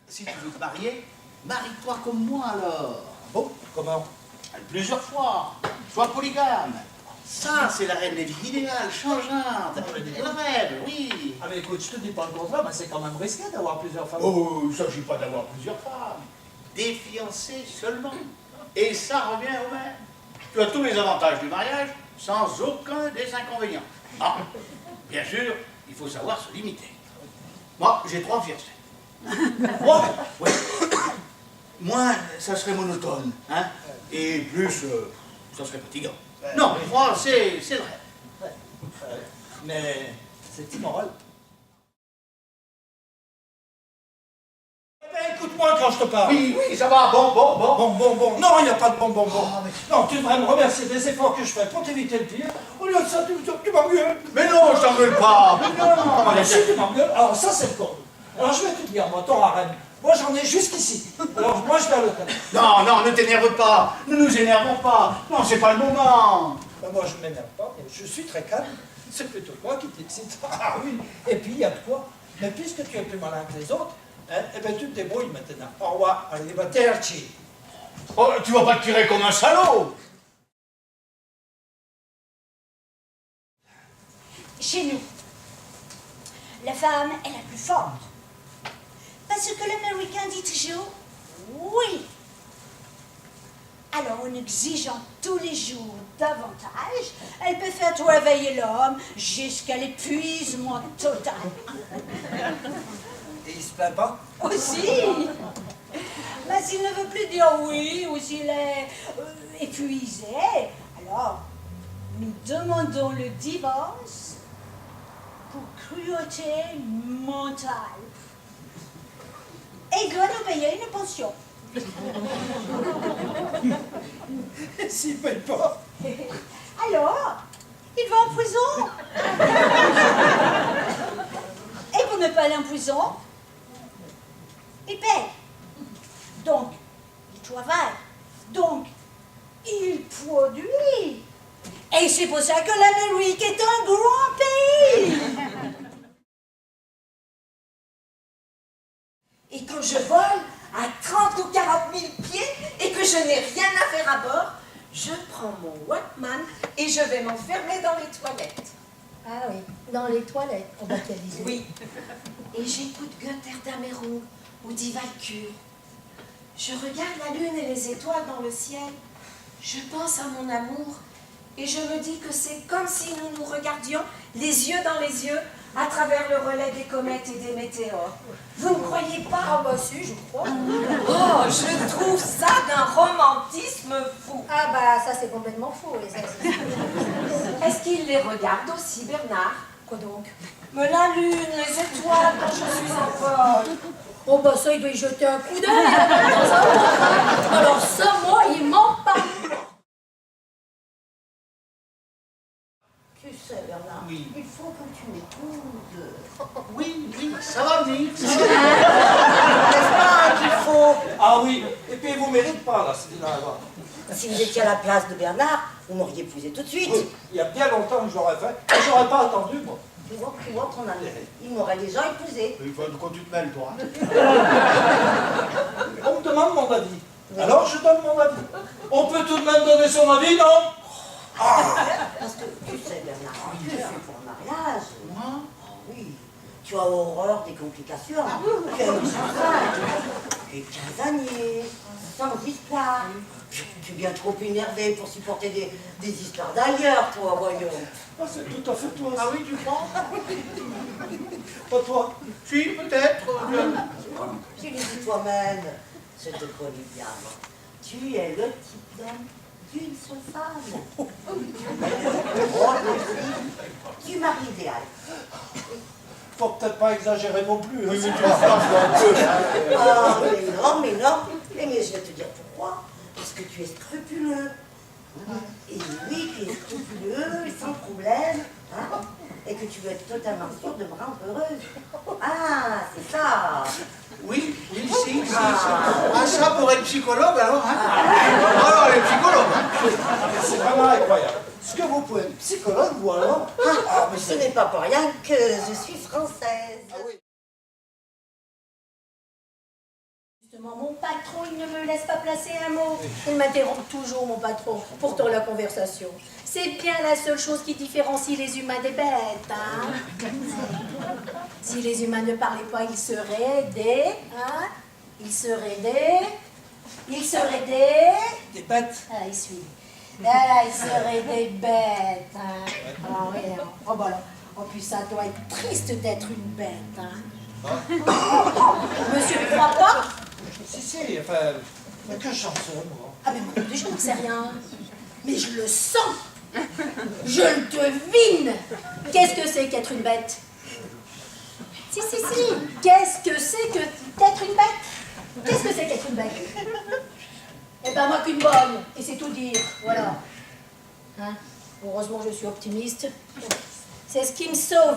Si tu veux te marier, marie-toi comme moi alors. Bon, comment? Plusieurs fois. Sois polygame. Ça, c'est la reine des vies idéale, changeante. Elle rêve, oui. Ah mais écoute, je te dis pas le contraire, mais c'est quand même risqué d'avoir plusieurs femmes. Oh, il ne s'agit pas d'avoir plusieurs femmes. Des fiancés seulement. Et ça revient au même. Tu as tous les avantages du mariage sans aucun des inconvénients. Ah, bien sûr, il faut savoir se limiter. Moi, j'ai 3 fiancés. Moi, oui. Moins, ça serait monotone, hein. Et plus, ça serait fatigant. Non, 3, c'est le rêve. Mais c'est immoral. Eh ben, écoute-moi quand je te parle. Oui, oui, ça va, bon. Bon. Non, il n'y a pas de bon. Ah, mais... Non, tu devrais me remercier des efforts que je fais pour t'éviter le pire. Au lieu de ça, tu m'engueules. Mais non, je t'engueule pas. Mais non. Ah, mais si tu m'engueules, alors ça c'est le con. Alors je vais te dire, moi, ton harem, moi j'en ai jusqu'ici. Alors moi je vais à l'hôtel. Non, ne t'énerve pas. Ne nous énervons pas. Non, c'est pas le moment. Ben, moi je ne m'énerve pas, je suis très calme. C'est plutôt toi qui t'excite. Ah oui, et puis il y a de quoi. Mais puisque tu es plus malin que les autres, hein, eh ben tu te débrouilles maintenant. Au revoir, arrivederci. Oh, tu vas pas te tirer comme un salaud. Chez nous, la femme est la plus forte. Parce que l'Américain dit toujours oui. Alors, en exigeant tous les jours davantage, elle peut faire travailler l'homme jusqu'à l'épuisement total. Et il se plaint pas? Aussi. Mais s'il ne veut plus dire oui, ou s'il est épuisé, alors nous demandons le divorce pour cruauté mentale. Et il doit nous payer une pension. S'il ne paye pas. Alors, il va en prison. Et pour ne pas aller en prison, il paye. Donc, il travaille. Donc, il produit. Et c'est pour ça que l'Amérique est un grand pays. Et quand je vole à 30 ou 40 000 pieds et que je n'ai rien à faire à bord, je prends mon Walkman et je vais m'enfermer dans les toilettes. Ah oui, dans les toilettes, on va qualifier. Oui. Et j'écoute Götterdammerung ou Die Walküre. Je regarde la lune et les étoiles dans le ciel. Je pense à mon amour et je me dis que c'est comme si nous nous regardions les yeux dans les yeux à travers le relais des comètes et des météores. Vous ne croyez pas? Ah bah si, je crois. Oh, je trouve ça d'un romantisme fou. Ah bah ça c'est complètement faux. Et ça, Est-ce qu'il les regarde aussi, Bernard? Quoi donc? Mais la lune, les étoiles, quand je suis en vol. Oh bah ça il doit y jeter un coup d'œil dans un autre. Alors ça moi il ment pas. Tu sais Bernard, Oui. il faut que tu m'épouses. Oui, ça va venir. N'est-ce pas qu'il faut? Ah oui, et puis il vous mérite pas là, c'est là-bas. Si vous étiez à la place de Bernard, vous m'auriez épousé tout de suite. Oui, il y a bien longtemps que je l'aurais fait, et j'aurais pas attendu moi. Tu vois ton ami, il m'aurait déjà épousé. Il faut que tu te mêles, toi. On me demande mon avis. Alors je donne mon avis. On peut tout de même donner son avis, non? Parce que tu sais Bernard, tu es fait pour un mariage. Moi? Ah oui, tu as horreur des complications. Tu es une femme, tu es casanier, sans histoire. Tu es bien trop énervé pour supporter des histoires d'ailleurs, toi, voyons. Ah, c'est tout à fait toi. Ah oui, tu crois? Pas toi. Si, peut-être. Tu le dis toi-même, je te connais bien. Tu es le type d'homme d'une seule femme. Oh, aussi, tu maries idéal. Faut peut-être pas exagérer non plus. Hein. Oui, mais tu vas faire un peu. Ah, mais non. Mais je vais te dire pourquoi. Parce que tu es scrupuleux. Et oui, tu es scrupuleux, sans problème. Hein, et que tu veux être totalement sûr de me rendre heureuse. Ah, c'est ça. Oui, si. Ah, ça pour être psychologue, alors, hein? Alors, les psychologues, hein? C'est vraiment incroyable. Est-ce que vous pouvez être psychologue, vous alors? Ah, mais ce n'est pas pour rien que je suis française. Ah oui. Justement, mon patron, il ne me laisse pas placer un mot. Il m'interrompt toujours, mon patron, pourtant la conversation. C'est bien la seule chose qui différencie les humains des bêtes, hein. Si les humains ne parlaient pas, ils seraient des... Hein? Ils seraient des... Ils seraient des... Des bêtes. Ah, il suit. Ah, ils seraient des bêtes, hein. Ah oui, hein. Oh, bah là. Oh, puis ça doit être triste d'être une bête, hein. Monsieur ne croit pas? Si, enfin, mais que j'en sais, moi. Ah, mais moi, je n'en sais rien. Mais je le sens. Je le devine. Qu'est-ce que c'est qu'être une bête? Si. Qu'est-ce que c'est que d'être une bête? Qu'est-ce que c'est qu'être une bête? Eh ben, moi qu'une bonne. Et c'est tout dire. Voilà. Hein? Heureusement, je suis optimiste. C'est ce qui me sauve.